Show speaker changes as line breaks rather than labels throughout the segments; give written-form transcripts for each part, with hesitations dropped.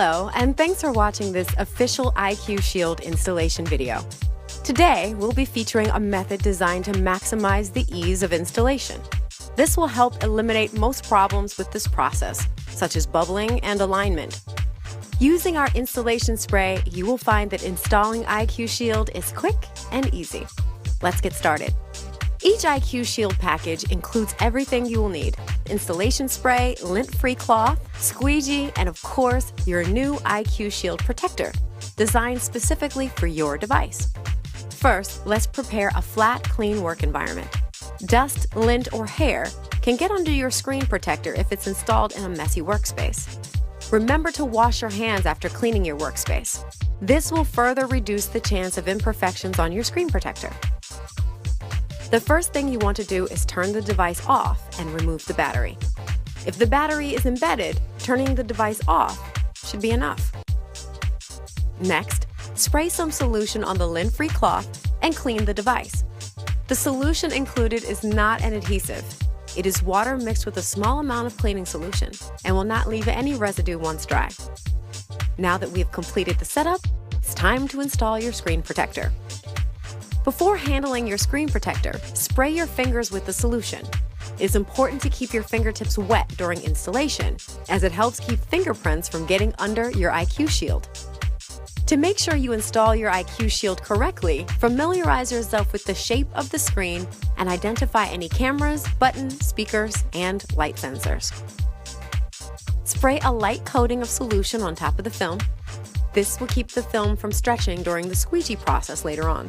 Hello, and thanks for watching this official IQ Shield installation video. Today, we'll be featuring a method designed to maximize the ease of installation. This will help eliminate most problems with this process, such as bubbling and alignment. Using our installation spray, you will find that installing IQ Shield is quick and easy. Let's get started. Each IQ Shield package includes everything you will need: installation spray, lint-free cloth, squeegee, and of course, your new IQ Shield protector, designed specifically for your device. First, let's prepare a flat, clean work environment. Dust, lint, or hair can get under your screen protector if it's installed in a messy workspace. Remember to wash your hands after cleaning your workspace. This will further reduce the chance of imperfections on your screen protector. The first thing you want to do is turn the device off and remove the battery. If the battery is embedded, turning the device off should be enough. Next, spray some solution on the lint-free cloth and clean the device. The solution included is not an adhesive. It is water mixed with a small amount of cleaning solution and will not leave any residue once dry. Now that we have completed the setup, it's time to install your screen protector. Before handling your screen protector, spray your fingers with the solution. It is important to keep your fingertips wet during installation, as it helps keep fingerprints from getting under your IQ Shield. To make sure you install your IQ Shield correctly, familiarize yourself with the shape of the screen and identify any cameras, buttons, speakers, and light sensors. Spray a light coating of solution on top of the film. This will keep the film from stretching during the squeegee process later on.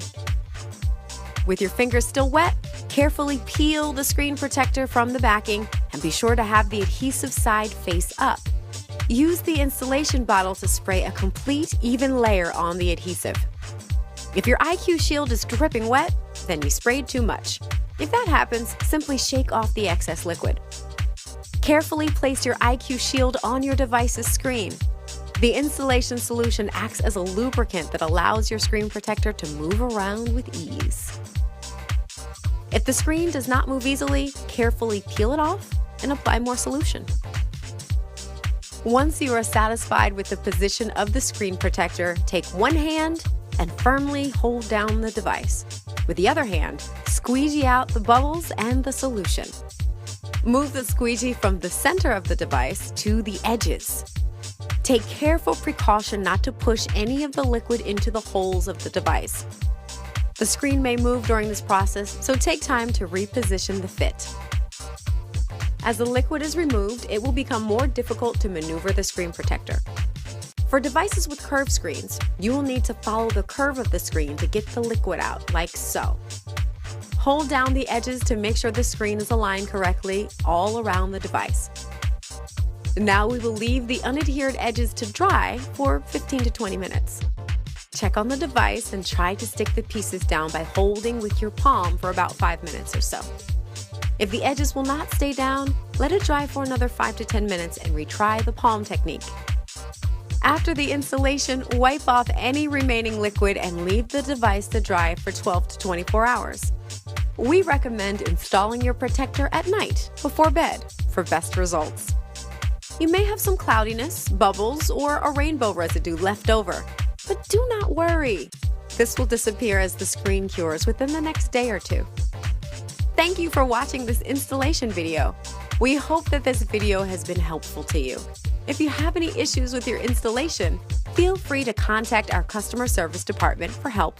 With your fingers still wet, carefully peel the screen protector from the backing and be sure to have the adhesive side face up. Use the installation bottle to spray a complete, even layer on the adhesive. If your IQ Shield is dripping wet, then you sprayed too much. If that happens, simply shake off the excess liquid. Carefully place your IQ Shield on your device's screen. The installation solution acts as a lubricant that allows your screen protector to move around with ease. If the screen does not move easily, carefully peel it off and apply more solution. Once you are satisfied with the position of the screen protector, take one hand and firmly hold down the device. With the other hand, squeegee out the bubbles and the solution. Move the squeegee from the center of the device to the edges. Take careful precaution not to push any of the liquid into the holes of the device. The screen may move during this process, so take time to reposition the fit. As the liquid is removed, it will become more difficult to maneuver the screen protector. For devices with curved screens, you will need to follow the curve of the screen to get the liquid out, like so. Hold down the edges to make sure the screen is aligned correctly all around the device. Now we will leave the unadhered edges to dry for 15 to 20 minutes. Check on the device and try to stick the pieces down by holding with your palm for about 5 minutes or so. If the edges will not stay down, let it dry for another 5 to 10 minutes and retry the palm technique. After the installation, wipe off any remaining liquid and leave the device to dry for 12 to 24 hours. We recommend installing your protector at night before bed for best results. You may have some cloudiness, bubbles, or a rainbow residue left over, but do not worry. This will disappear as the screen cures within the next day or two. Thank you for watching this installation video. We hope that this video has been helpful to you. If you have any issues with your installation, feel free to contact our customer service department for help.